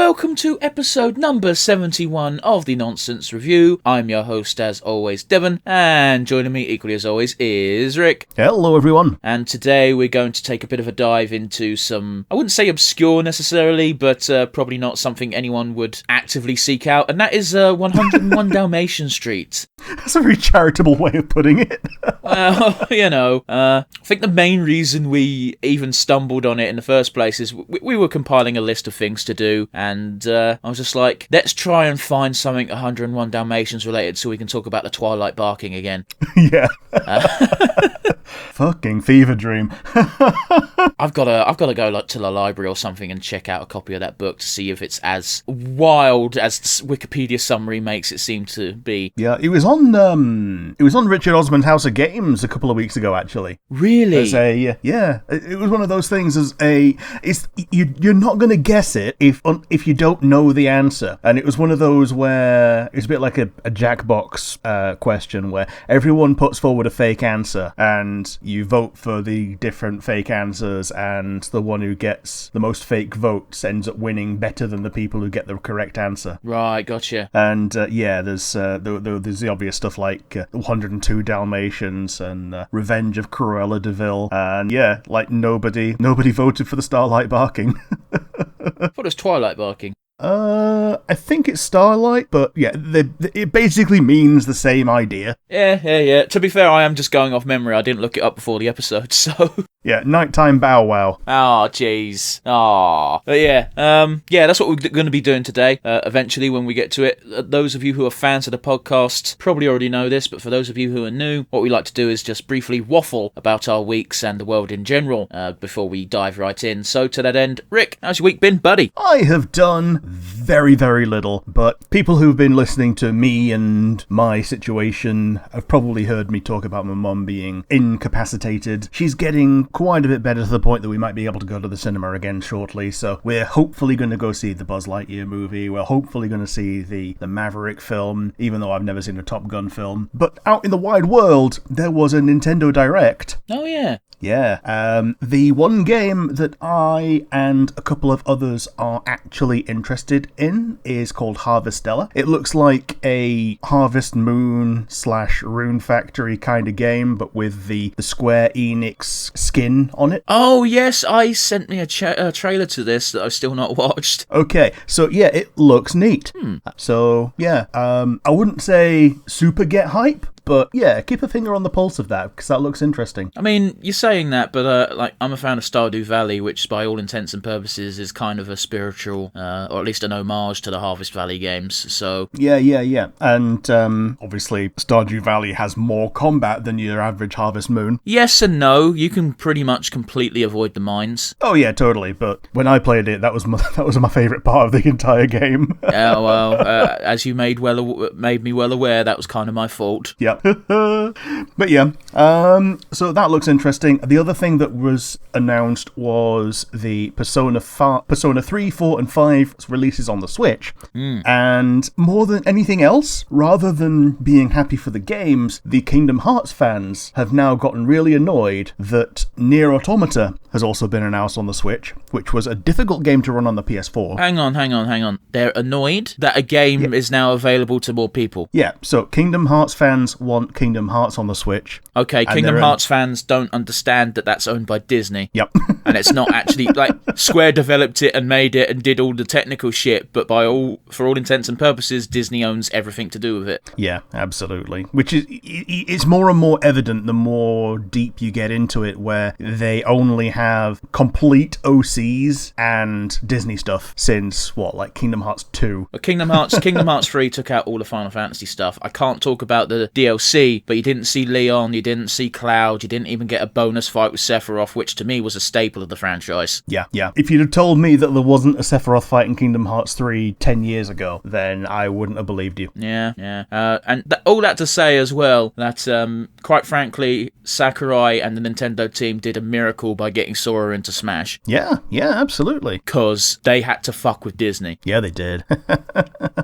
welcome to episode number 71 of the Nonsense Review. I'm your host, as always, Devon, and joining me equally as always is Rick. Hello, everyone. And today we're going to take a bit of a dive into some, I wouldn't say obscure necessarily, but probably not something anyone would actively seek out, and that is 101 Dalmation Street. That's a very charitable way of putting it. Well, I think the main reason we even stumbled on it in the first place is we were compiling a list of things to do, and I was just like, let's try and find something 101 Dalmatians related so we can talk about the Twilight barking again. Yeah. Fucking fever dream. I've got to go to the library or something and check out a copy of that book to see if it's as wild as the Wikipedia summary makes it seem to be. Yeah, it was on Richard Osman's House of Games a couple of weeks ago, actually. Really? It was one of those things you're not going to guess it if you don't know the answer. And it was one of those where it's a bit like a Jackbox question where everyone puts forward a fake answer and you vote for the different fake answers, and the one who gets the most fake votes ends up winning better than the people who get the correct answer. Right, gotcha. And there's the obvious stuff like 102 Dalmatians and Revenge of Cruella de Vil, and nobody voted for the Starlight barking. I thought it was Twilight barking. I think it's Starlight, but yeah, it basically means the same idea. Yeah. To be fair, I am just going off memory. I didn't look it up before the episode, so... Yeah, nighttime bow wow. Oh, jeez. Oh. But yeah, that's what we're going to be doing today, eventually when we get to it. Those of you who are fans of the podcast probably already know this, but for those of you who are new, what we like to do is just briefly waffle about our weeks and the world in general before we dive right in. So to that end, Rick, how's your week been, buddy? I have done very, very little, but people who've been listening to me and my situation have probably heard me talk about my mum being incapacitated. She's getting quite a bit better to the point that we might be able to go to the cinema again shortly, so we're hopefully going to go see the Buzz Lightyear movie. We're hopefully going to see the Maverick film, even though I've never seen a Top Gun film. But out in the wide world, there was a Nintendo Direct. Oh, yeah. Yeah, the one game that I and a couple of others are actually interested in is called Harvestella. It looks like a Harvest Moon / Rune Factory kind of game, but with the Square Enix skin on it. Oh, yes, I sent me a trailer to this that I've still not watched. Okay, so yeah, it looks neat. So yeah, I wouldn't say super get hype, but yeah, keep a finger on the pulse of that, because that looks interesting. I mean, you're saying that, but I'm a fan of Stardew Valley, which by all intents and purposes is kind of a spiritual, or at least an homage to the Harvest Valley games, so... Yeah. And obviously, Stardew Valley has more combat than your average Harvest Moon. Yes and no, you can pretty much completely avoid the mines. Oh yeah, totally, but when I played it, that was my favourite part of the entire game. Yeah, well, as you made me well aware, that was kind of my fault. Yeah. But yeah, so that looks interesting. The other thing that was announced was the Persona 3, 4, and 5 releases on the Switch. And more than anything else, rather than being happy for the games, the Kingdom Hearts fans have now gotten really annoyed that Nier Automata has also been announced on the Switch, which was a difficult game to run on the PS4. Hang on. They're annoyed that a game is now available to more people. Yeah, so Kingdom Hearts fans want Kingdom Hearts on the Switch. Okay, Kingdom Hearts fans don't understand that that's owned by Disney. Yep. And it's not actually, like, Square developed it and made it and did all the technical shit, but for all intents and purposes, Disney owns everything to do with it. Yeah, absolutely. Which is, it's more and more evident the more deep you get into it, where they only have complete OCs and Disney stuff since, Kingdom Hearts 2? But Kingdom Hearts 3 took out all the Final Fantasy stuff. I can't talk about the DLC, but you didn't see Leon, you didn't see Cloud, you didn't even get a bonus fight with Sephiroth, which to me was a staple of the franchise. Yeah. If you'd have told me that there wasn't a Sephiroth fight in Kingdom Hearts 3 10 years ago, then I wouldn't have believed you. Yeah. And all that to say as well, that quite frankly, Sakurai and the Nintendo team did a miracle by getting Sora into Smash. Yeah, absolutely. Because they had to fuck with Disney. Yeah, they did.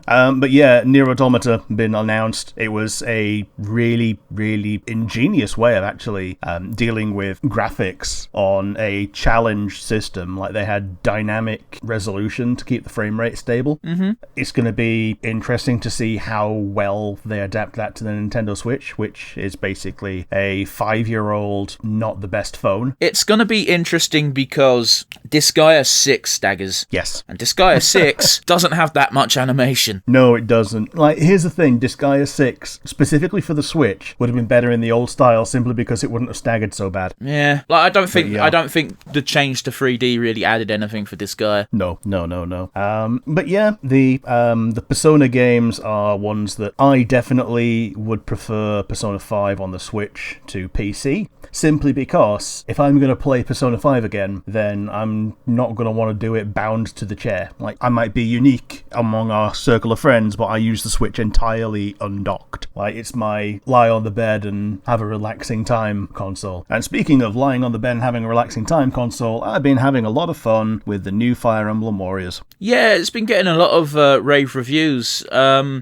But yeah, Nier Automata been announced. It was a really, really ingenious way of actually dealing with graphics on a challenge system. Like, they had dynamic resolution to keep the frame rate stable. Mm-hmm. It's going to be interesting to see how well they adapt that to the Nintendo Switch, which is basically a 5-year-old, not the best phone. It's going to be interesting because Disgaea 6 staggers. Yes. And Disgaea 6 doesn't have that much animation. No, it doesn't. Like, here's the thing, Disgaea 6, specifically for the Switch, would have been better in the old style simply because it wouldn't have staggered so bad. Yeah. Like, I don't think the change to 3D really added anything for Disgaea. No. But yeah, the Persona games are ones that I definitely would prefer Persona 5 on the Switch to PC, simply because if I'm going to play Persona 5 again, then I'm not going to want to do it bound to the chair. Like, I might be unique among our circle of friends, but I use the Switch entirely undocked. Like, it's my lie on the bed and have a relaxing time console. And speaking of lying on the bed and having a relaxing time console, I've been having a lot of fun with the new Fire Emblem Warriors. Yeah, it's been getting a lot of rave reviews.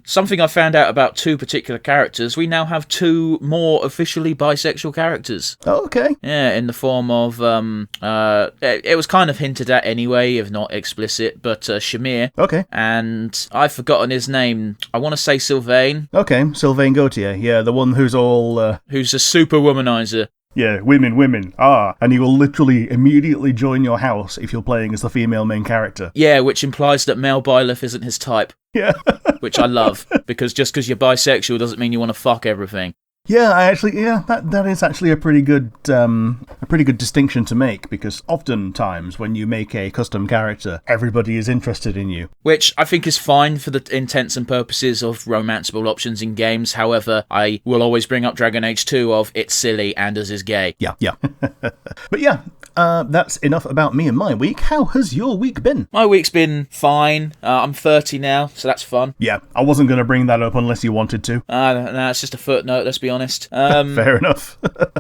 Something I found out about 2 particular characters, we now have 2 more officially bisexual characters. Oh, okay. Yeah, in the form of, it was kind of hinted at anyway, if not explicit, but Shamir. Okay. And I've forgotten his name. I want to say Sylvain. Okay, Sylvain Gautier. Yeah, the one who's all... who's a super womanizer. Yeah, women. And he will literally immediately join your house if you're playing as the female main character. Yeah, which implies that male Byleth isn't his type. Yeah. Which I love, because just because you're bisexual doesn't mean you want to fuck everything. Yeah, that is actually a pretty good distinction to make, because oftentimes when you make a custom character, everybody is interested in you. Which I think is fine for the intents and purposes of romanceable options in games. However, I will always bring up Dragon Age 2 of it's silly, Anders is gay. Yeah. But yeah, that's enough about me and my week. How has your week been? My week's been fine. I'm 30 now, so that's fun. Yeah, I wasn't going to bring that up unless you wanted to. No, it's just a footnote, let's be honest. Fair enough.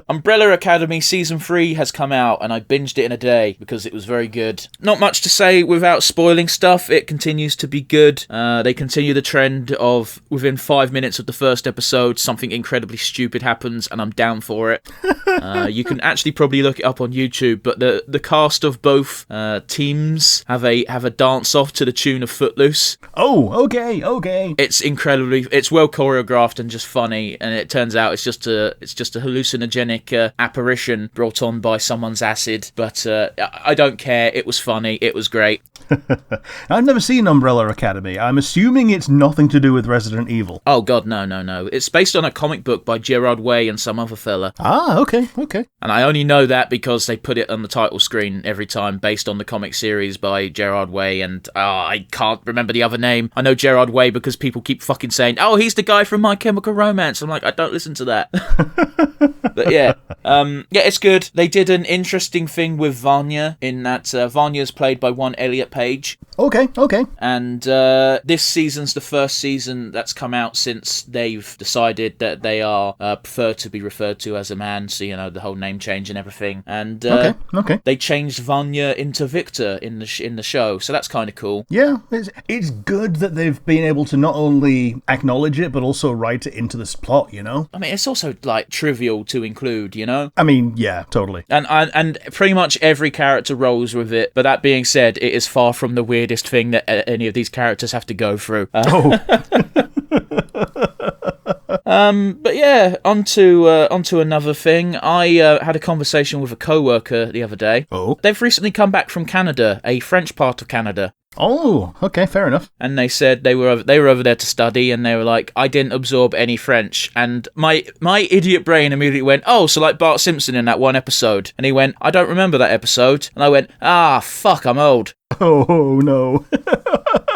Umbrella Academy Season 3 has come out, and I binged it in a day because it was very good. Not much to say without spoiling stuff. It continues to be good. They continue the trend of within 5 minutes of the first episode, something incredibly stupid happens, and I'm down for it. You can actually probably look it up on YouTube, but the cast of both teams have a dance-off to the tune of Footloose. Oh, okay. It's well choreographed and just funny, and it turns out it's just a hallucinogenic apparition brought on by someone's acid, but I don't care. It was funny. It was great. I've never seen Umbrella Academy. I'm assuming it's nothing to do with Resident Evil. Oh god, no. It's based on a comic book by Gerard Way and some other fella. Ah, okay. And I only know that because they put it on the title screen every time, based on the comic series by Gerard Way, and I can't remember the other name. I know Gerard Way because people keep fucking saying, oh, he's the guy from My Chemical Romance. I'm like, I don't listen to that. But yeah, it's good. They did an interesting thing with Vanya, in that Vanya's played by one Elliot Page. Okay. And this season's the first season that's come out since they've decided that they are preferred to be referred to as a man, so, you know, the whole name change and everything. And okay. They changed Vanya into Victor in the show, so that's kind of cool. Yeah, it's good that they've been able to not only acknowledge it, but also write it into this plot, you know? I mean, it's also, like, trivial to include, you know? I mean, yeah, totally. And pretty much every character rolls with it, but that being said, it is far from the weirdest thing that any of these characters have to go through. But yeah, onto another thing. I had a conversation with a co-worker the other day. Oh. They've recently come back from Canada, a French part of Canada. Oh, okay, fair enough. And they said they were over there to study, and they were like, I didn't absorb any French. And my idiot brain immediately went, oh, so like Bart Simpson in that one episode. And he went, I don't remember that episode. And I went, fuck, I'm old. Oh, no.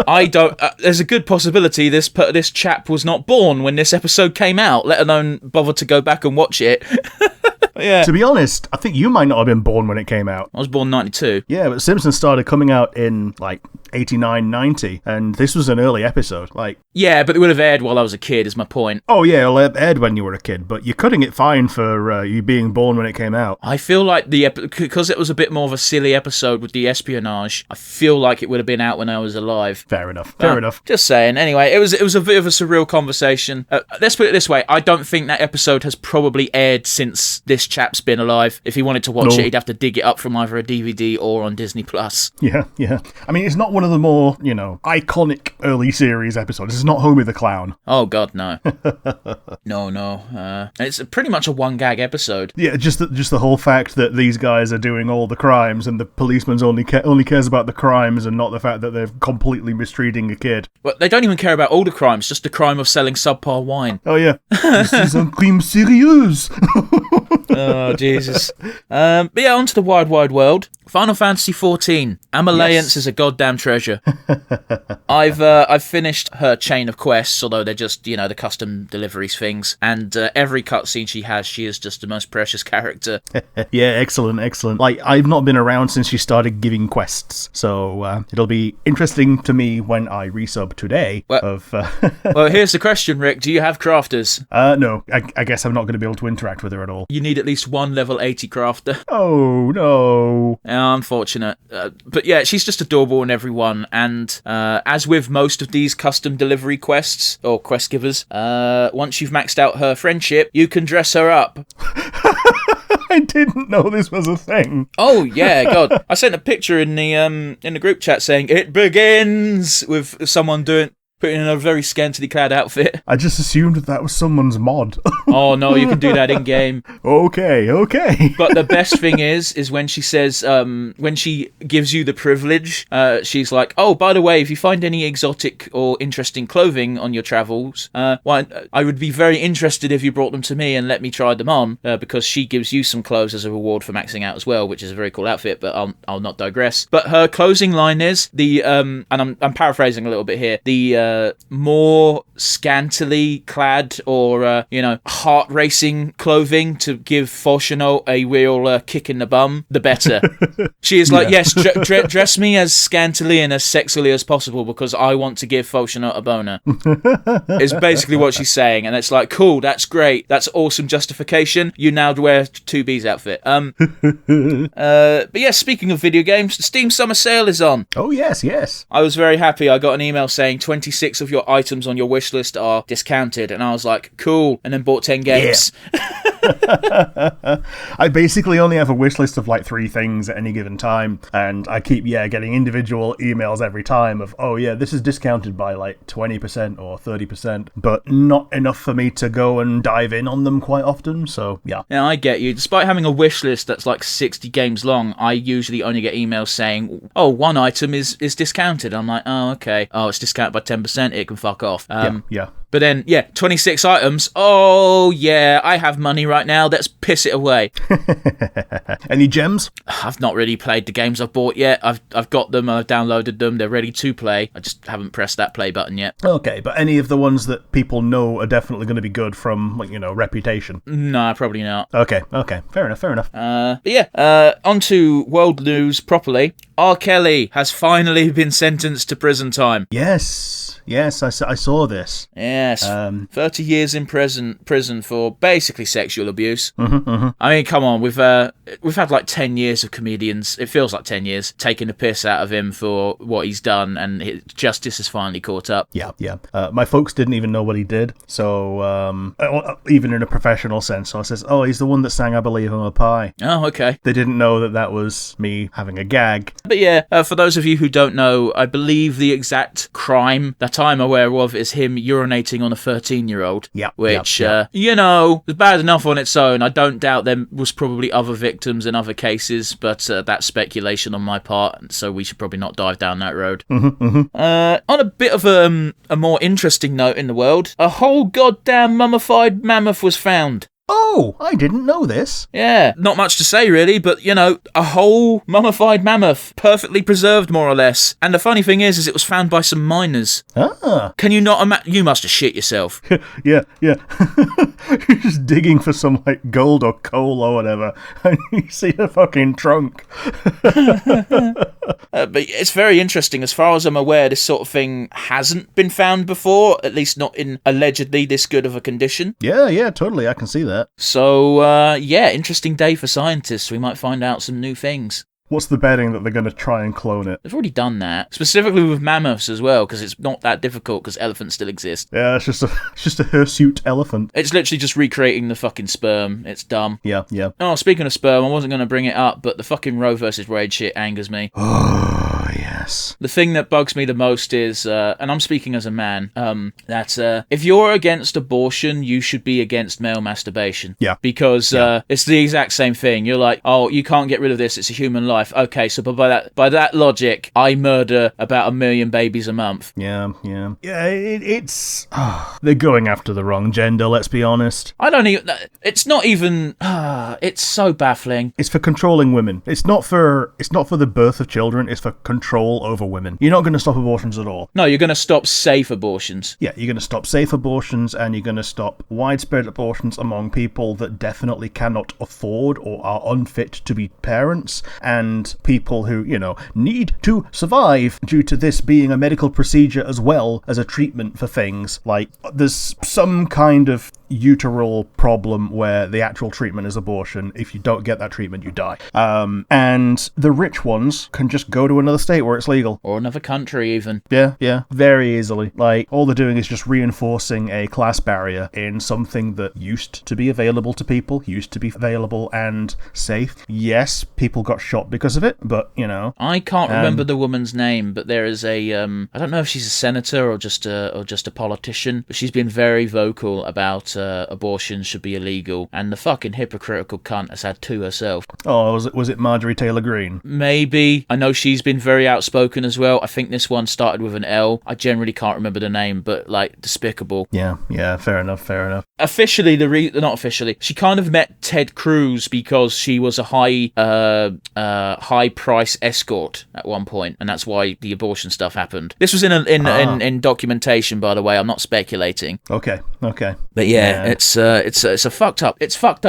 I don't... there's a good possibility this chap was not born when this episode came out, let alone bother to go back and watch it. Yeah. To be honest, I think you might not have been born when it came out. I was born 92. Yeah, but Simpsons started coming out in, like, 89, 90, and this was an early episode. Like, yeah, but it would have aired while I was a kid, is my point. oh yeah, it aired when you were a kid, but you're cutting it fine for you being born when it came out. I feel like because it was a bit more of a silly episode with the espionage, I feel like it would have been out when I was alive. Fair enough. Fair enough. Just saying. Anyway, it was a bit of a surreal conversation. Let's put it this way: I don't think that episode has probably aired since this chap's been alive. If he wanted to watch it, he'd have to dig it up from either a DVD or on Disney Plus. Yeah. I mean, it's not one of the more, iconic early series episodes. It's not Homie the Clown. Oh God, no. No. It's pretty much a one gag episode. Yeah, just the whole fact that these guys are doing all the crimes and the policeman's only cares about the crimes and not the fact that they're completely mistreating a kid. Well, they don't even care about all the crimes, just the crime of selling subpar wine. Oh yeah. This is un crime sérieux. Oh, Jesus. But yeah, on to the wide, wide world. Final Fantasy XIV. Amalliance is a goddamn treasure. I've finished her chain of quests, although they're just, the custom deliveries things. And every cutscene she is just the most precious character. Yeah, excellent. Like, I've not been around since she started giving quests, so it'll be interesting to me when I resub today. Well, here's the question, Rick. Do you have crafters? No. I guess I'm not going to be able to interact with her at all. You need at least one level 80 crafter. Oh, no. Unfortunate. But yeah, she's just adorable in every one. And as with most of these custom delivery quests, or quest givers, once you've maxed out her friendship, you can dress her up. I didn't know this was a thing. Oh yeah, God! I sent a picture in the group chat saying it begins with someone putting in a very scantily clad outfit. I just assumed that was someone's mod. Oh no, you can do that in game. Okay. But the best thing is when she says, when she gives you the privilege, she's like, oh, by the way, if you find any exotic or interesting clothing on your travels, I would be very interested if you brought them to me and let me try them on, because she gives you some clothes as a reward for maxing out as well, which is a very cool outfit, but I'll not digress. But her closing line is, and I'm paraphrasing a little bit here, the more scantily clad or, heart-racing clothing to give Fortunato a real kick in the bum, the better. She is like, yes, dress me as scantily and as sexily as possible because I want to give Fortunato a boner. Is basically what she's saying, and it's like, cool, that's great, that's awesome justification. You now wear 2B's outfit. But yeah, speaking of video games, the Steam Summer Sale is on. Oh, yes. I was very happy. I got an email saying 26 of your items on your wish list are discounted, and I was like, cool, and then bought 10 games. Yeah. I basically only have a wish list of like 3 things at any given time, and I keep getting individual emails every time of, oh yeah, this is discounted by like 20% or 30%, but not enough for me to go and dive in on them quite often. So yeah, I get you. Despite having a wish list that's like 60 games long, I usually only get emails saying, oh, one item is discounted. I'm like, oh, okay, oh, it's discounted by 10%, it can fuck off. Yeah. But then, 26 items. Oh, yeah, I have money right now. Let's piss it away. Any gems? I've not really played the games I've bought yet. I've got them, I've downloaded them, they're ready to play. I just haven't pressed that play button yet. Okay, but any of the ones that people know are definitely going to be good from, reputation? No, probably not. Okay, fair enough. But yeah, on to world news properly. R. Kelly has finally been sentenced to prison time. Yes, I saw this. Yes, 30 years in prison for basically sexual abuse. Mm-hmm. I mean, come on, we've had like 10 years of comedians, it feels like 10 years, taking the piss out of him for what he's done, and justice has finally caught up. Yeah. My folks didn't even know what he did, so even in a professional sense. So I says, oh, he's the one that sang I Believe I'm a Pie. Oh, okay. They didn't know that was me having a gag. But yeah, for those of you who don't know, I believe the exact crime that I'm aware of is him urinating on a 13-year-old. Yeah. Which, is bad enough on its own. I don't doubt there was probably other victims in other cases, but that's speculation on my part, so we should probably not dive down that road. Mm-hmm. On a bit of a more interesting note in the world, a whole goddamn mummified mammoth was found. Oh, I didn't know this. Yeah, not much to say really, but a whole mummified mammoth, perfectly preserved more or less. And the funny thing is it was found by some miners. Ah. Can you not you must have shit yourself. Yeah. You're just digging for some gold or coal or whatever, and you see a fucking trunk. But it's very interesting. As far as I'm aware, this sort of thing hasn't been found before, at least not in allegedly this good of a condition. Yeah, totally. I can see that. So, interesting day for scientists. We might find out some new things. What's the betting that they're going to try and clone it? They've already done that, specifically with mammoths as well, because it's not that difficult because elephants still exist. Yeah, it's just a hirsute elephant. It's literally just recreating the fucking sperm. It's dumb. Yeah. Oh, speaking of sperm, I wasn't going to bring it up, but the fucking Roe versus Wade shit angers me. Oh, yes. The thing that bugs me the most is, and I'm speaking as a man, that if you're against abortion, you should be against male masturbation. Yeah. Because it's the exact same thing. You're like, oh, you can't get rid of this. It's a human life. Okay, so by that logic, I murder about 1 million babies a month. Yeah. It's they're going after the wrong gender. Let's be honest. I don't even. It's not even. It's so baffling. It's for controlling women. It's not for the birth of children. It's for control over women. You're not going to stop abortions at all. No, you're going to stop safe abortions. Yeah, you're going to stop safe abortions, and you're going to stop widespread abortions among people that definitely cannot afford or are unfit to be parents, and people who, need to survive due to this being a medical procedure as well as a treatment for things. Like, there's some kind of uteral problem where the actual treatment is abortion. If you don't get that treatment, you die. And the rich ones can just go to another state where it's legal. Or another country, even. Yeah, very easily. Like, all they're doing is just reinforcing a class barrier in something that used to be available to people, used to be available and safe. Yes, people got shot because of it, but, I can't remember the woman's name, but there is a, I don't know if she's a senator or just a politician, but she's been very vocal about abortion should be illegal, and the fucking hypocritical cunt has had two herself. Oh, was it Marjorie Taylor Greene? Maybe. I know she's been very outspoken as well. I think this one started with an L. I generally can't remember the name, but despicable. Yeah, fair enough. Officially, not officially, she kind of met Ted Cruz because she was a high price escort at one point, and that's why the abortion stuff happened. This was in documentation, by the way. I'm not speculating. Okay. But yeah, it's a fucked up. It's fucked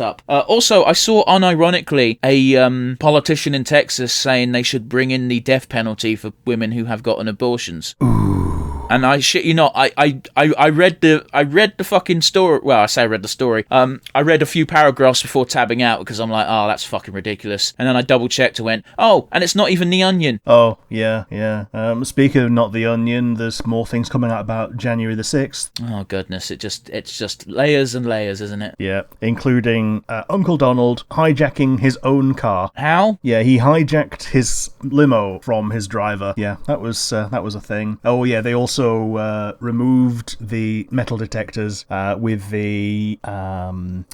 up. Also, I saw unironically a politician in Texas saying they should bring in the death penalty for women who have gotten abortions. Ooh. And I shit you not, I read the fucking story. Well, I say I read the story. I read a few paragraphs before tabbing out because I'm like, oh, that's fucking ridiculous. And then I double checked and went, oh, and it's not even The Onion. Oh, yeah. Speaking of not The Onion, there's more things coming out about January the 6th. Oh goodness, it's just layers and layers, isn't it? Yeah, including Uncle Donald hijacking his own car. How? Yeah, he hijacked his limo from his driver. Yeah, that was a thing. Oh yeah, they also removed the metal detectors with the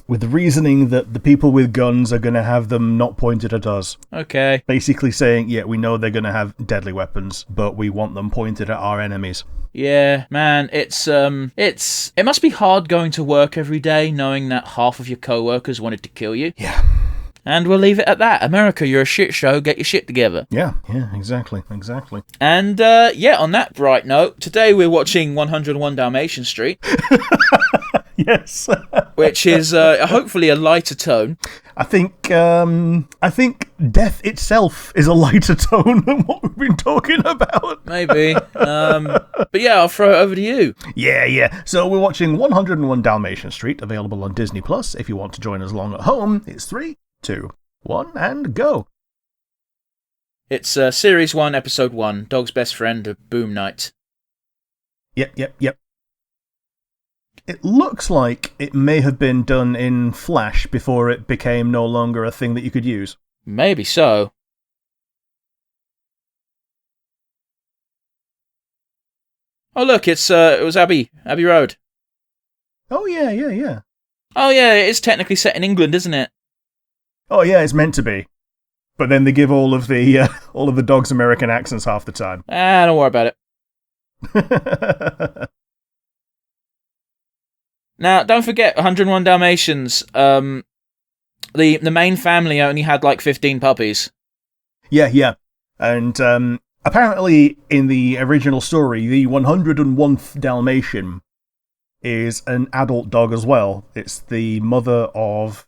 reasoning that the people with guns are going to have them not pointed at us. Okay. Basically saying, yeah, we know they're going to have deadly weapons, but we want them pointed at our enemies. Yeah, man, it must be hard going to work every day knowing that half of your co-workers wanted to kill you. Yeah. And we'll leave it at that. America, you're a shit show. Get your shit together. Yeah, exactly. And, on that bright note, today we're watching 101 Dalmation Street. Yes. Which is hopefully a lighter tone. I think death itself is a lighter tone than what we've been talking about. Maybe. But yeah, I'll throw it over to you. Yeah. So we're watching 101 Dalmation Street, available on Disney+. If you want to join us along at home, it's 3, 2, 1, and go. It's Series 1, Episode 1, Dog's Best Friend, a Boom Night. Yep. It looks like it may have been done in Flash before it became no longer a thing that you could use. Maybe so. Oh look, it was Abbey Road. Oh yeah. Oh yeah, it is technically set in England, isn't it? Oh yeah, it's meant to be. But then they give all of the dogs American accents half the time. Don't worry about it. Now, don't forget, 101 Dalmatians, the main family only had like 15 puppies. Yeah. And apparently, in the original story, the 101th Dalmatian is an adult dog as well. It's the mother of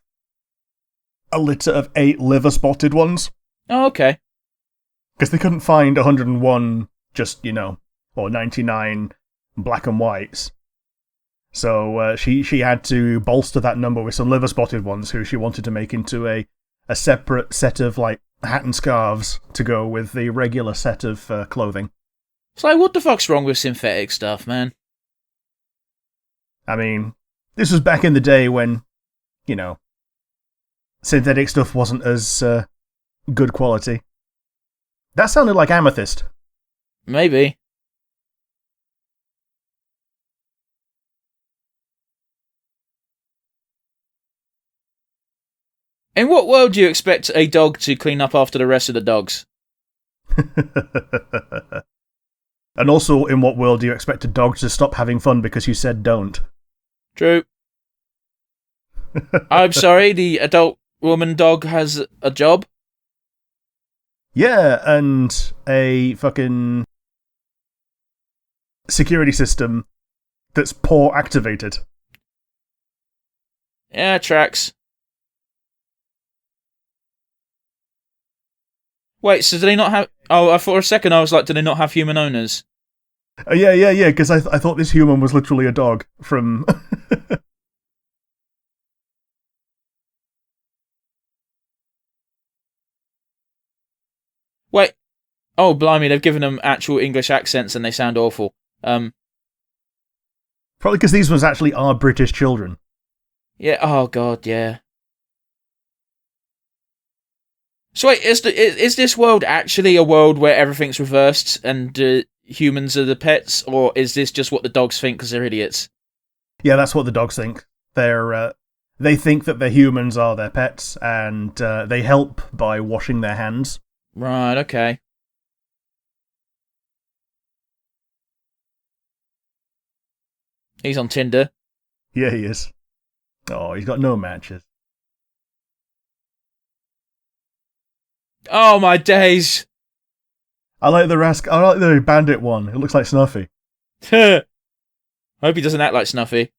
a litter of 8 liver-spotted ones. Oh, okay. Because they couldn't find 101 just, or 99 black and whites. So she had to bolster that number with some liver-spotted ones who she wanted to make into a separate set of, like, hat and scarves to go with the regular set of clothing. It's like, what the fuck's wrong with synthetic stuff, man? I mean, this was back in the day when, synthetic stuff wasn't as good quality. That sounded like Amethyst. Maybe. In what world do you expect a dog to clean up after the rest of the dogs? And also, in what world do you expect a dog to stop having fun because you said don't? True. I'm sorry, the adult woman dog has a job? Yeah, and a fucking security system that's paw activated. Yeah, tracks. Wait, so do they not have... Oh, for a second I was like, do they not have human owners? Yeah, because I thought this human was literally a dog from... Wait. Oh, blimey, they've given them actual English accents and they sound awful. Probably because these ones actually are British children. Yeah, oh god, yeah. So wait, is this world actually a world where everything's reversed and humans are the pets, or is this just what the dogs think because they're idiots? Yeah, that's what the dogs think. They think that their humans are their pets, and they help by washing their hands. Right, okay. He's on Tinder. Yeah, he is. Oh, he's got no matches. Oh my days! I like the bandit one. It looks like Snuffy. I hope he doesn't act like Snuffy.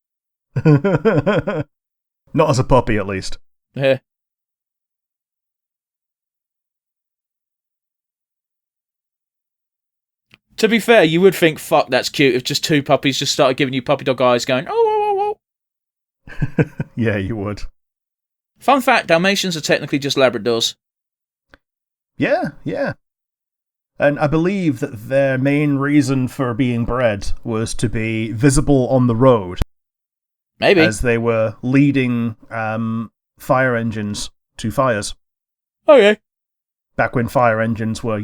Not as a puppy, at least. Yeah. To be fair, you would think, fuck, that's cute, if just two puppies just started giving you puppy dog eyes going, oh, oh, oh, oh. Yeah, you would. Fun fact, Dalmatians are technically just Labradors. Yeah. And I believe that their main reason for being bred was to be visible on the road. Maybe. As they were leading fire engines to fires. Okay. Back when fire engines were,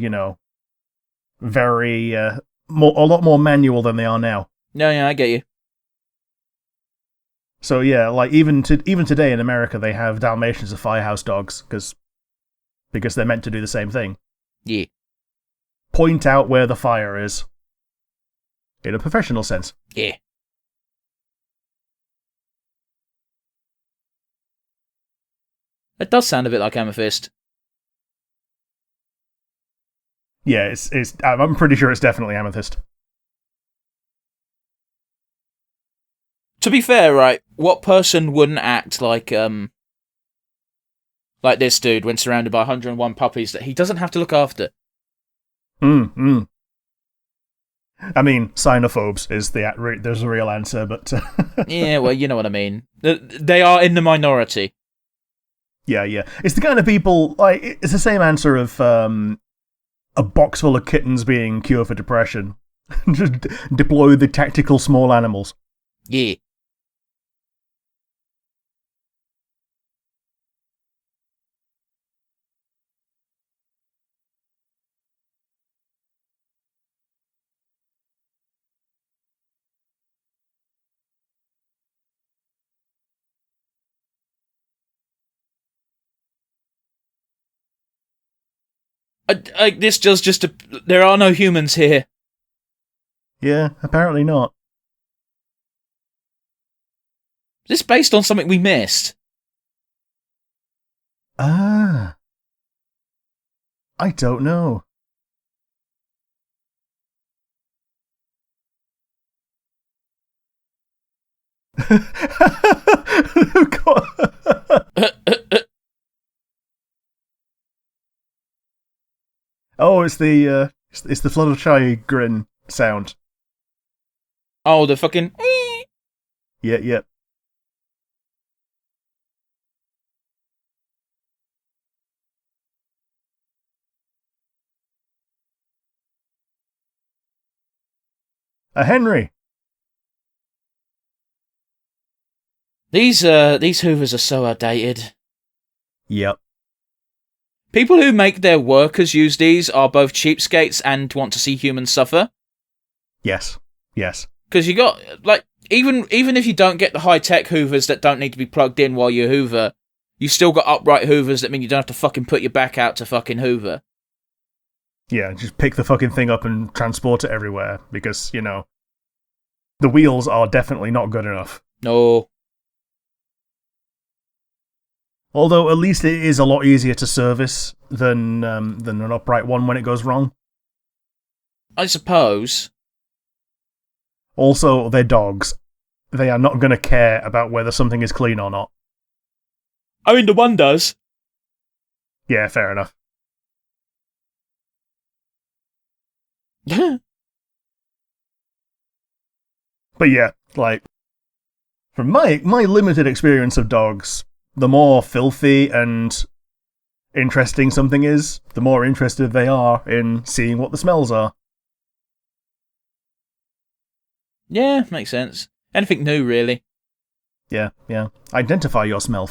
very, a lot more manual than they are now. No, yeah, I get you. So yeah, like even today in America, they have Dalmatians as firehouse dogs, because they're meant to do the same thing. Yeah. Point out where the fire is. In a professional sense. Yeah. It does sound a bit like Amethyst. Yeah, I'm pretty sure it's definitely Amethyst. To be fair, right, what person wouldn't act like this dude when surrounded by 101 puppies that he doesn't have to look after? I mean, xenophobes is there's a real answer, but... Yeah, well, you know what I mean. They are in the minority. Yeah. It's the kind of people, like, it's the same answer of a box full of kittens being cure for depression. Just deploy the tactical small animals. Yeah. This does just... There are no humans here. Yeah, apparently not. Is this based on something we missed? I don't know. Oh, it's the Fluttershy grin sound. Oh, the fucking... Yeah, yeah. Henry. These Hoovers are so outdated. Yep. People who make their workers use these are both cheapskates and want to see humans suffer. Yes. Yes. Because you got, like, even if you don't get the high-tech Hoovers that don't need to be plugged in while you Hoover, you still got upright Hoovers that mean you don't have to fucking put your back out to fucking Hoover. Yeah, just pick the fucking thing up and transport it everywhere, because, you know, the wheels are definitely not good enough. No. Although, at least it is a lot easier to service than an upright one when it goes wrong. I suppose. Also, they're dogs. They are not going to care about whether something is clean or not. I mean, the one does. Yeah, fair enough. But yeah, like, from my limited experience of dogs, the more filthy and interesting something is, the more interested they are in seeing what the smells are. Yeah, makes sense. Anything new, really. Yeah, yeah. Identify your smell.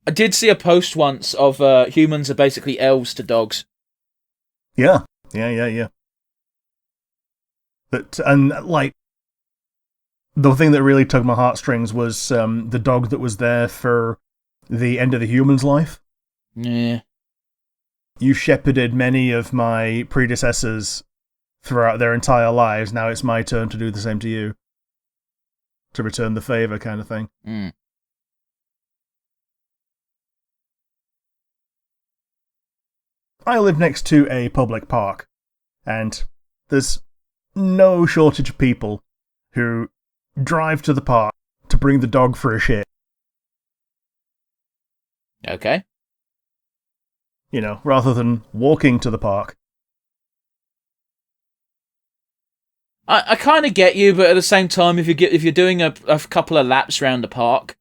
I did see a post once of humans are basically elves to dogs. Yeah, yeah. And like, the thing that really tugged my heartstrings was the dog that was there for the end of the human's life. Yeah. You shepherded many of my predecessors throughout their entire lives. Now it's my turn to do the same to you. To return the favour, kind of thing. Mm. I live next to a public park, and there's no shortage of people who drive to the park to bring the dog for a shit. Okay. You know, rather than walking to the park. I kind of get you, but at the same time, if you're doing a couple of laps around the park,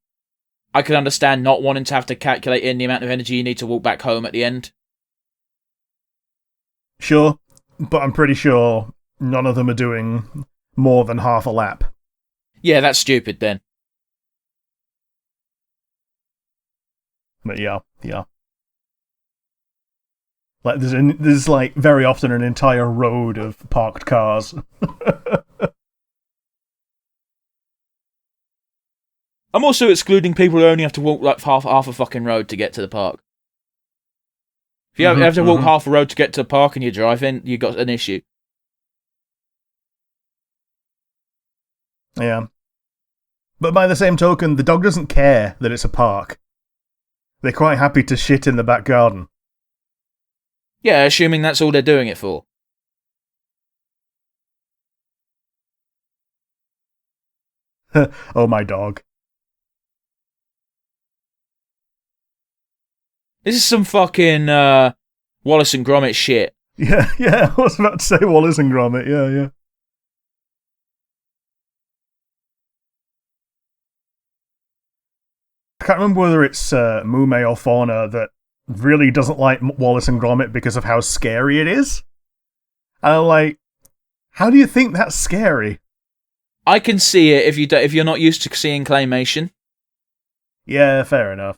I can understand not wanting to have to calculate in the amount of energy you need to walk back home at the end. Sure, but I'm pretty sure none of them are doing more than half a lap. Yeah, that's stupid then. But yeah. Like there's like very often an entire road of parked cars. I'm also excluding people who only have to walk like half a fucking road to get to the park. If you have to walk half a road to get to the park and you're driving, you've got an issue. Yeah. But by the same token, the dog doesn't care that it's a park. They're quite happy to shit in the back garden. Yeah, assuming that's all they're doing it for. Oh, my dog. This is some fucking Wallace and Gromit shit. Yeah, I was about to say Wallace and Gromit, yeah. I can't remember whether it's Mume or Fauna that really doesn't like Wallace and Gromit because of how scary it is. And I'm like, how do you think that's scary? I can see it if you're not used to seeing claymation. Yeah, fair enough.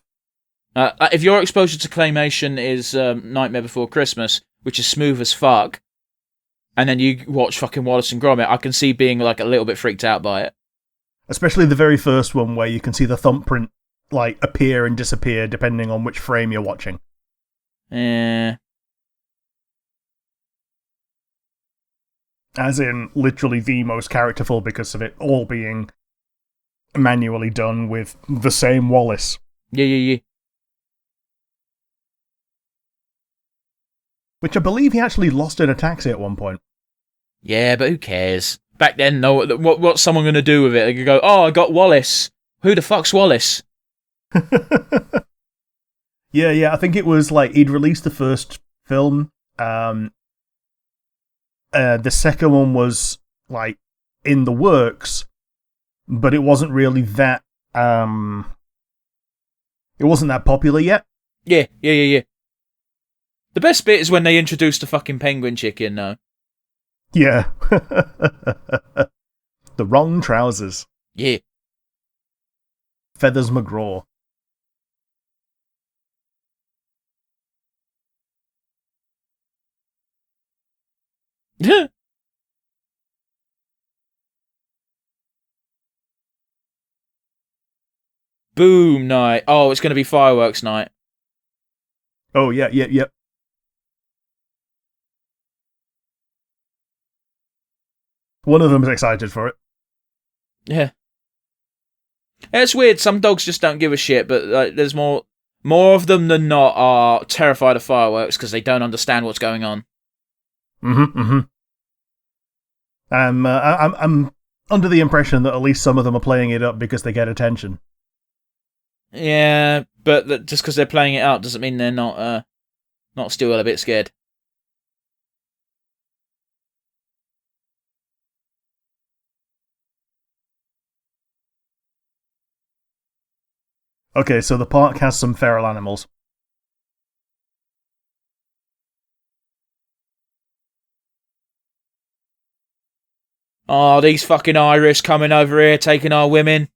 If your exposure to claymation is Nightmare Before Christmas, which is smooth as fuck, and then you watch fucking Wallace and Gromit, I can see being like a little bit freaked out by it. Especially the very first one where you can see the thumbprint like appear and disappear depending on which frame you're watching. Yeah. As in, literally the most characterful because of it all being manually done with the same Wallace. Yeah. Which I believe he actually lost in a taxi at one point. Yeah, but who cares? Back then, no. What's someone going to do with it? They could go, oh, I got Wallace. Who the fuck's Wallace? Yeah, I think it was like he'd released the first film. The second one was like in the works, but it wasn't really that. It wasn't that popular yet. Yeah. The best bit is when they introduced the fucking penguin chicken, though. Yeah. The wrong trousers. Yeah. Feathers McGraw. Boom night. Oh, it's going to be fireworks night. Oh, yeah. One of them is excited for it. Yeah. It's weird. Some dogs just don't give a shit, but like, there's more of them than not are terrified of fireworks because they don't understand what's going on. I'm under the impression that at least some of them are playing it up because they get attention. Yeah, but just because they're playing it out doesn't mean they're not still a bit scared. Okay, so the park has some feral animals. Oh, these fucking Irish coming over here taking our women.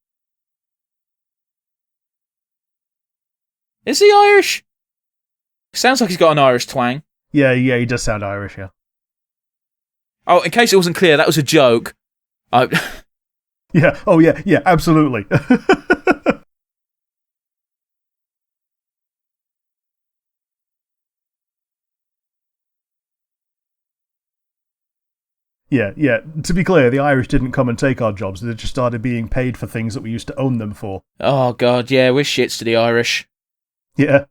Is he Irish? Sounds like he's got an Irish twang. Yeah, he does sound Irish, yeah. Oh, in case it wasn't clear, that was a joke. Yeah, oh yeah, absolutely. Yeah. To be clear, the Irish didn't come and take our jobs. They just started being paid for things that we used to own them for. Oh, God, yeah, we're shits to the Irish. Yeah.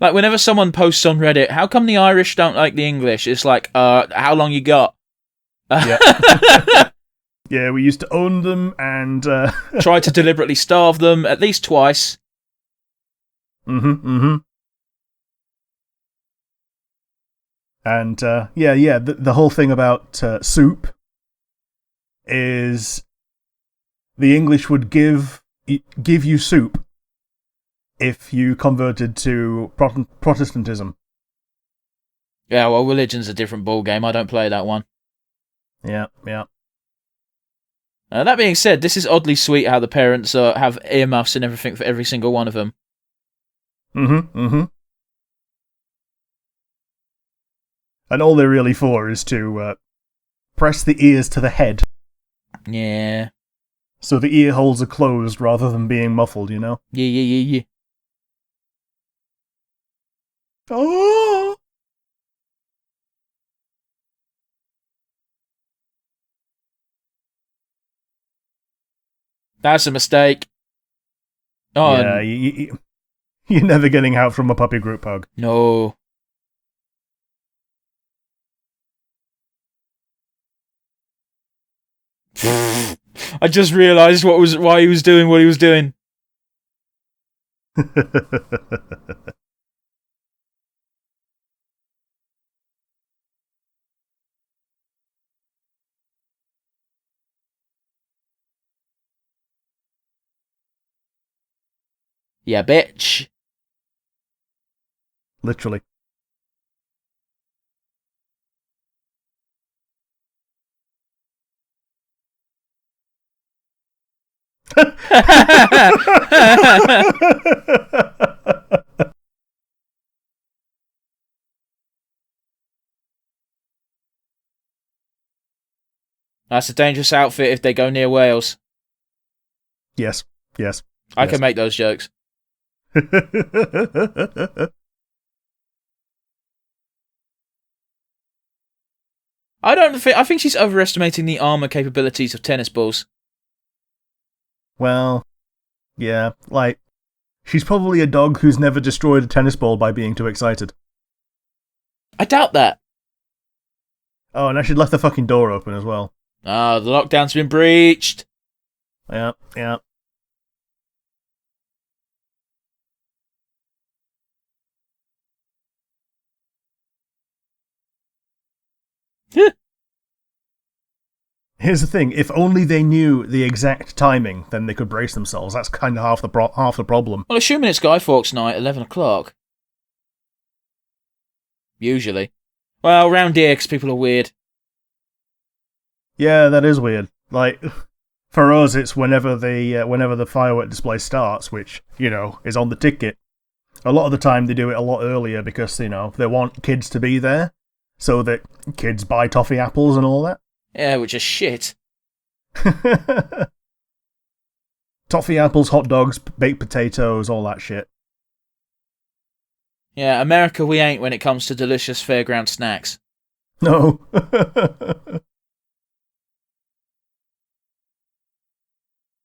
Like, whenever someone posts on Reddit, how come the Irish don't like the English? It's like, how long you got? Yeah. Yeah, we used to own them and... Tried to deliberately starve them at least twice. Mm-hmm. And, the whole thing about soup is the English would give you soup if you converted to Protestantism. Yeah, well, religion's a different ballgame. I don't play that one. Yeah. That being said, this is oddly sweet how the parents have earmuffs and everything for every single one of them. Mm-hmm. And all they're really for is to press the ears to the head. Yeah. So the ear holes are closed rather than being muffled, you know? Yeah. Oh! That's a mistake. Oh, yeah, you're never getting out from a puppy group hug. No. I just realised why he was doing what he was doing. Yeah, bitch. Literally. That's a dangerous outfit if they go near Wales. Yes. I can make those jokes. I think she's overestimating the armor capabilities of tennis balls. Well, yeah, like, she's probably a dog who's never destroyed a tennis ball by being too excited. I doubt that. Oh, and I should left the fucking door open as well. Ah, the lockdown's been breached. Yeah, yeah. Here's the thing: if only they knew the exact timing, then they could brace themselves. That's kind of half the problem. Well, assuming it's Guy Fawkes night, 11 o'clock. Usually. Well, round here, because people are weird. Yeah, that is weird. Like, for us, it's whenever the firework display starts, which, is on the ticket. A lot of the time, they do it a lot earlier because, they want kids to be there, so that kids buy toffee apples and all that. Yeah, which is shit. Toffee apples, hot dogs, baked potatoes, all that shit. Yeah, America we ain't when it comes to delicious fairground snacks. No.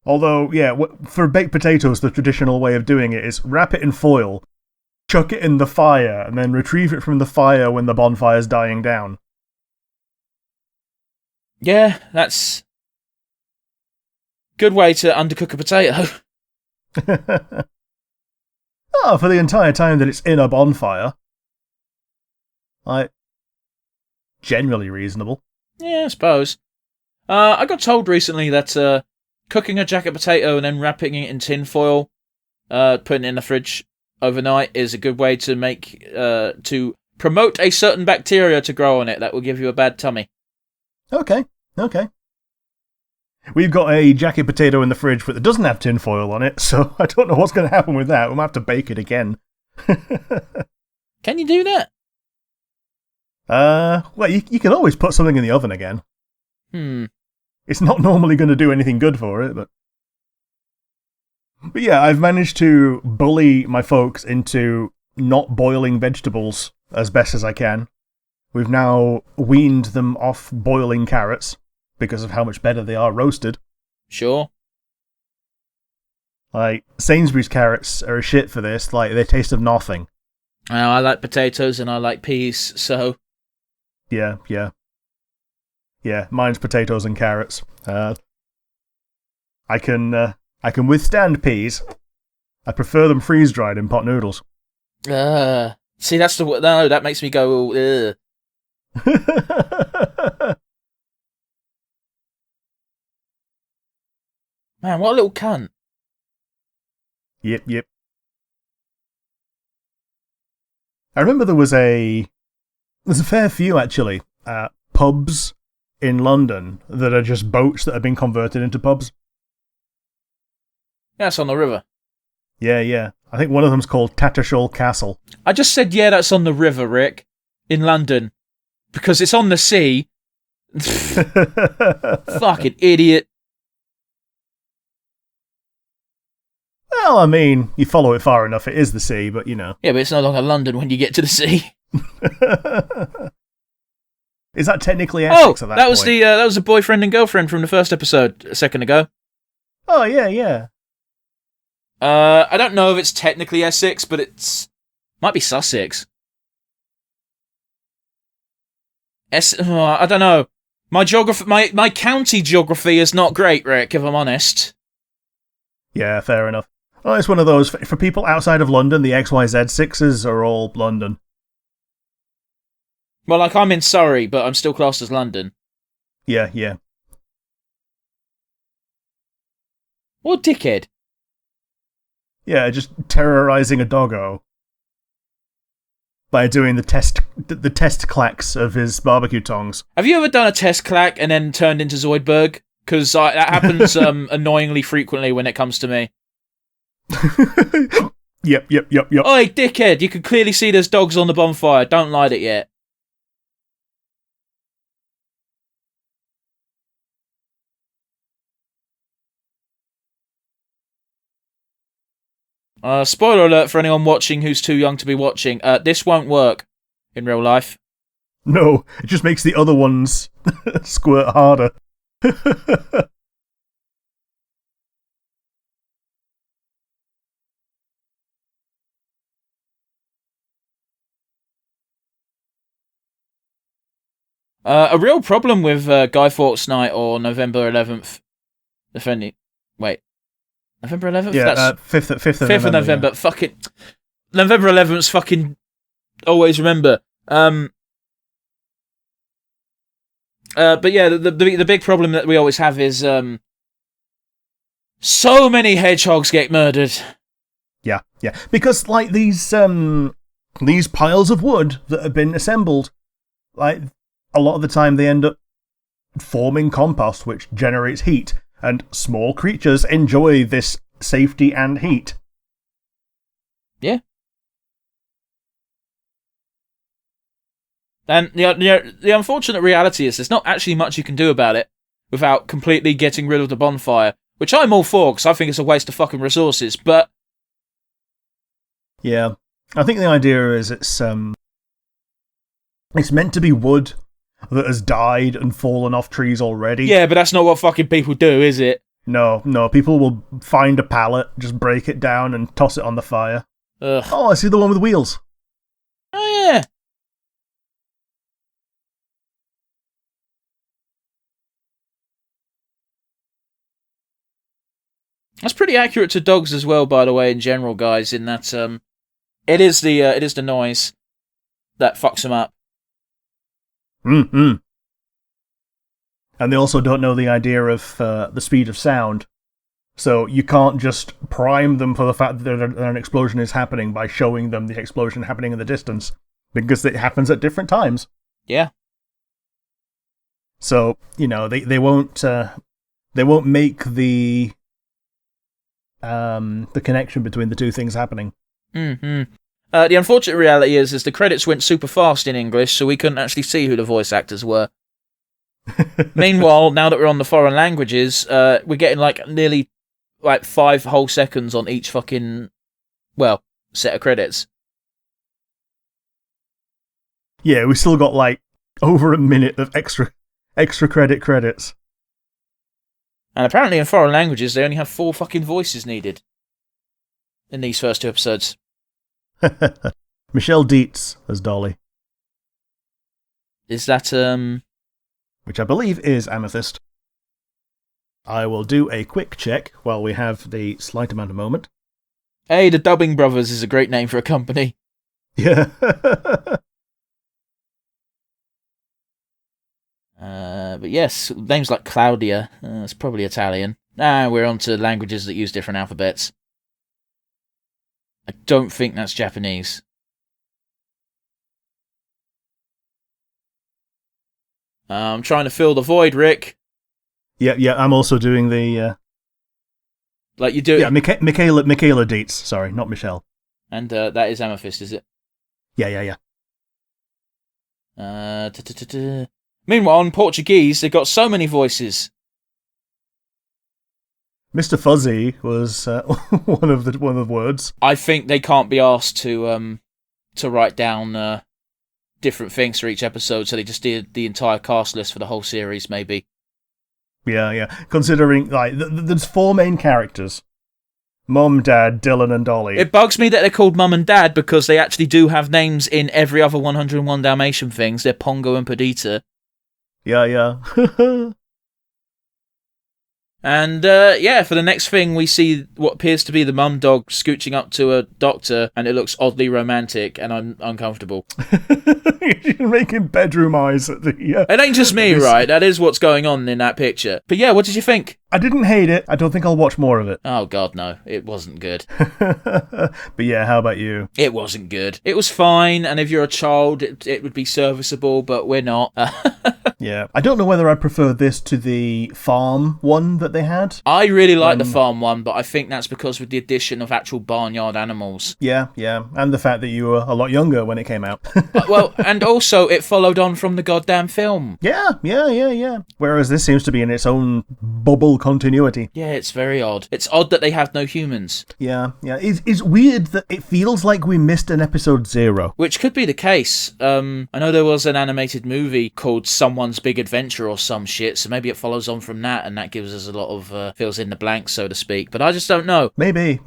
Although, yeah, for baked potatoes, the traditional way of doing it is wrap it in foil, chuck it in the fire, and then retrieve it from the fire when the bonfire's dying down. Yeah, that's good way to undercook a potato. Oh, for the entire time that it's in a bonfire. Generally reasonable. Yeah, I suppose. I got told recently that cooking a jacket potato and then wrapping it in tin foil, putting it in the fridge overnight is a good way to to promote a certain bacteria to grow on it that will give you a bad tummy. Okay. We've got a jacket potato in the fridge, but it doesn't have tin foil on it, so I don't know what's going to happen with that. We might have to bake it again. Can you do that? Well, you can always put something in the oven again. It's not normally going to do anything good for it, but yeah, I've managed to bully my folks into not boiling vegetables as best as I can. We've now weaned them off boiling carrots because of how much better they are roasted. Sure. Like, Sainsbury's carrots are a shit for this. Like, they taste of nothing. I like potatoes and I like peas, so... Yeah. Yeah, mine's potatoes and carrots. I can withstand peas. I prefer them freeze-dried in pot noodles. See, that's the... No, that makes me go... Ugh. Man, what a little cunt. Yep. I remember there's a fair few, actually, pubs in London that are just boats that have been converted into pubs. Yeah, that's on the river. Yeah. I think one of them's called Tattershall Castle. I just said, yeah, that's on the river, Rick. In London. Because it's on the sea. Fucking idiot. Well, I mean, you follow it far enough, it is the sea, but Yeah, but it's no longer London when you get to the sea. Is that technically Essex at that was point? that was the boyfriend and girlfriend from the first episode a second ago. Oh, yeah. I don't know if it's technically Essex, but might be Sussex. I don't know. My county geography is not great, Rick, if I'm honest. Yeah, fair enough. Oh, it's one of those, for people outside of London, the XYZ sixes are all London. Well, like, I'm in Surrey, but I'm still classed as London. Yeah. What a dickhead. Yeah, just terrorizing a doggo by doing the test clacks of his barbecue tongs. Have you ever done a test clack and then turned into Zoidberg? Because that happens annoyingly frequently when it comes to me. Yep. Oi, dickhead, you can clearly see there's dogs on the bonfire. Don't light it yet. Spoiler alert for anyone watching who's too young to be watching. This won't work in real life. No, it just makes the other ones squirt harder. A real problem with Guy Fawkes Night or November 11th defending. Wait, November 11th? Yeah, That's 5th of November. Yeah. Fucking November 11th. Fucking always remember. But yeah, the big problem that we always have is so many hedgehogs get murdered. Yeah. Because like these piles of wood that have been assembled, like a lot of the time they end up forming compost, which generates heat, and small creatures enjoy this safety and heat. Yeah. And the unfortunate reality is there's not actually much you can do about it without completely getting rid of the bonfire, which I'm all for because I think it's a waste of fucking resources, but... Yeah. I think the idea is it's meant to be wood that has died and fallen off trees already. Yeah, but that's not what fucking people do, is it? No, people will find a pallet, just break it down and toss it on the fire. Ugh. Oh, I see the one with wheels. Oh, yeah. That's pretty accurate to dogs as well, by the way, in general, guys, in that it is the noise that fucks them up. Mm-hmm. And they also don't know the idea of the speed of sound. So you can't just prime them for the fact that an explosion is happening by showing them the explosion happening in the distance, because it happens at different times. Yeah. So, they won't make the connection between the two things happening. Mm-hmm. The unfortunate reality is the credits went super fast in English, so we couldn't actually see who the voice actors were. Meanwhile, now that we're on the foreign languages, we're getting nearly 5 whole seconds on each fucking, set of credits. Yeah, we still got over a minute of extra credits. And apparently in foreign languages, they only have 4 fucking voices needed in these first 2 episodes. Michelle Dietz as Dolly. Is that, which I believe is Amethyst. I will do a quick check while we have the slight amount of moment. Hey, the Dubbing Brothers is a great name for a company. Yeah. But yes, names like Claudia, it's probably Italian. We're on to languages that use different alphabets. I don't think that's Japanese. I'm trying to fill the void, Rick. Yeah, I'm also doing the... Like you do... Yeah, Michaela Dietz, sorry, not Michelle. And that is Amethyst, is it? Yeah. Meanwhile, in Portuguese, they've got so many voices. Mr. Fuzzy was one of the words. I think they can't be asked to write down different things for each episode, so they just did the entire cast list for the whole series, maybe. Yeah. Considering there's 4 main characters: Mum, Dad, Dylan, and Dolly. It bugs me that they're called Mum and Dad because they actually do have names in every other 101 Dalmatian things. They're Pongo and Perdita. Yeah. And, for the next thing, we see what appears to be the mum dog scooching up to a doctor, and it looks oddly romantic, and I'm uncomfortable. You're making bedroom eyes at the... It ain't just me, right? That is what's going on in that picture. But yeah, what did you think? I didn't hate it. I don't think I'll watch more of it. Oh, God, no. It wasn't good. But yeah, how about you? It wasn't good. It was fine, and if you're a child, it would be serviceable, but we're not. Yeah. I don't know whether I prefer this to the farm one that they had. I really like the farm one, but I think that's because with the addition of actual barnyard animals. Yeah. And the fact that you were a lot younger when it came out. And also it followed on from the goddamn film. Yeah. Whereas this seems to be in its own bubble continuity. Yeah, it's very odd. It's odd that they have no humans. Yeah. It's weird that it feels like we missed an episode 0. Which could be the case. I know there was an animated movie called Someone's Big Adventure or some shit, so maybe it follows on from that, and that gives us a lot of fills in the blanks, so to speak. But I just don't know. Maybe.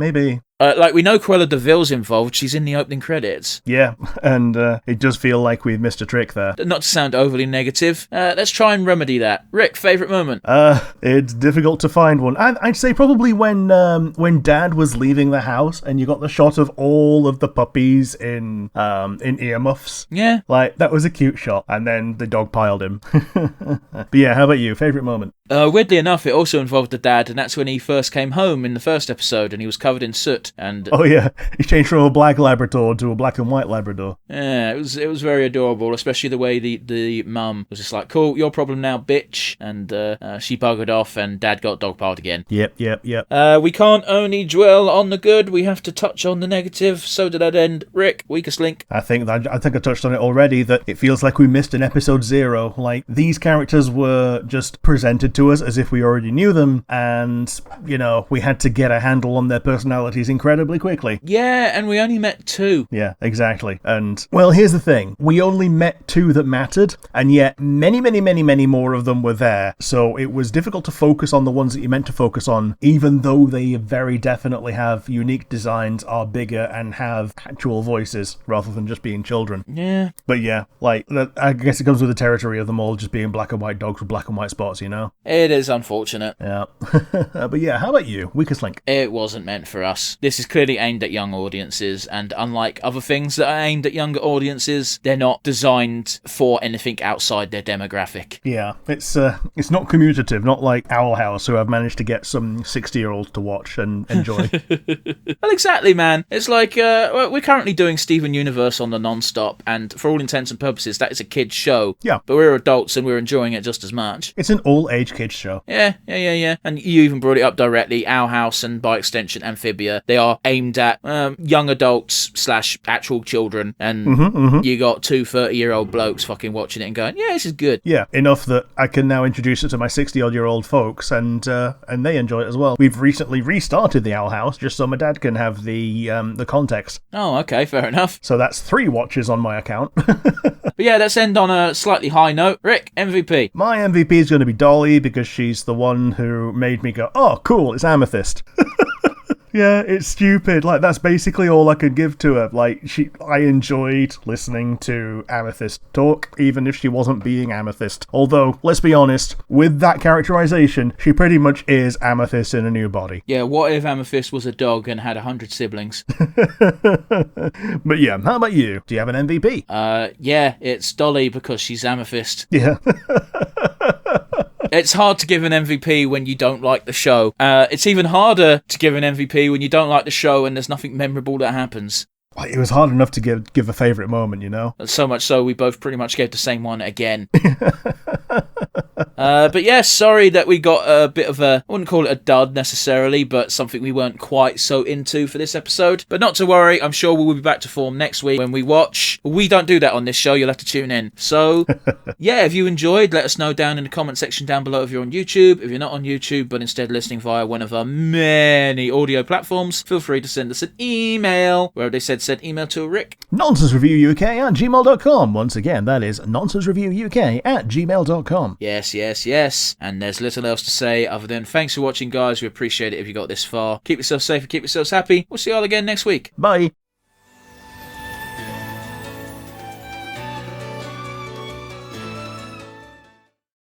Like, we know Cruella de Vil's involved. She's in the opening credits. Yeah, and it does feel like we've missed a trick there. Not to sound overly negative, let's try and remedy that. Rick, favourite moment? It's difficult to find one. I'd say probably when Dad was leaving the house and you got the shot of all of the puppies in earmuffs. Yeah. Like, that was a cute shot. And then the dog piled him. But yeah, how about you? Favourite moment? Weirdly enough, it also involved the dad, and that's when he first came home in the first episode, and he was covered in soot. And oh yeah, he changed from a black Labrador to a black and white Labrador. Yeah, it was very adorable, especially the way the mum was just like, "Cool, your problem now, bitch," and she buggered off, and Dad got dogpiled again. Yep. We can't only dwell on the good; we have to touch on the negative. So to that end, Rick, weakest link. I think I touched on it already. That it feels like we missed an episode 0. Like, these characters were just presented to us as if we already knew them, and we had to get a handle on their personalities incredibly quickly. Yeah, and we only met 2. Yeah, exactly. And well, here's the thing: we only met 2 that mattered, and yet many more of them were there. So it was difficult to focus on the ones that you meant to focus on, even though they very definitely have unique designs, are bigger, and have actual voices rather than just being children. Yeah. But yeah, like, I guess it comes with the territory of them all just being black and white dogs with black and white spots, It is unfortunate. Yeah. But yeah, how about you? Weakest link? It wasn't meant for us. This is clearly aimed at young audiences, and unlike other things that are aimed at younger audiences, they're not designed for anything outside their demographic. Yeah, it's not commutative, not like Owl House, who I've managed to get some 60-year-olds to watch and enjoy. Well, exactly, man. It's like, we're currently doing Steven Universe on the non-stop, and for all intents and purposes, that is a kid's show. Yeah. But we're adults, and we're enjoying it just as much. It's an all-age kids show. Yeah. And you even brought it up directly. Owl House, and by extension Amphibia, they are aimed at young adults / actual children, and you got 2 30-year-old blokes fucking watching it and going, yeah, this is good. Yeah, enough that I can now introduce it to my 60-odd-year-old folks, and they enjoy it as well. We've recently restarted the Owl House just so my dad can have the context. Oh, okay, fair enough. So that's 3 watches on my account. But yeah, let's end on a slightly high note. Rick, MVP. My MVP is going to be Dolly, because she's the one who made me go, oh, cool, it's Amethyst. Yeah, it's stupid. Like, that's basically all I could give to her. Like, I enjoyed listening to Amethyst talk, even if she wasn't being Amethyst. Although, let's be honest, with that characterization, she pretty much is Amethyst in a new body. Yeah, what if Amethyst was a dog and had 100 siblings? But yeah, how about you? Do you have an MVP? Yeah, it's Dolly, because she's Amethyst. Yeah. It's hard to give an MVP when you don't like the show. It's even harder to give an MVP when you don't like the show and there's nothing memorable that happens. It was hard enough to give a favourite moment, So much so we both pretty much gave the same one again. But yeah, sorry that we got a bit of I wouldn't call it a dud necessarily, but something we weren't quite so into for this episode. But not to worry, I'm sure we'll be back to form next week when we watch. We don't do that on this show, you'll have to tune in. So yeah, if you enjoyed, let us know down in the comment section down below if you're on YouTube. If you're not on YouTube, but instead listening via one of our many audio platforms, feel free to send us an email. Where they said send email to Rick. nonsensereviewuk@gmail.com. Once again, that is nonsensereviewuk@gmail.com. Yes. And there's little else to say other than thanks for watching, guys. We appreciate it if you got this far. Keep yourself safe and keep yourselves happy. We'll see you all again next week. Bye.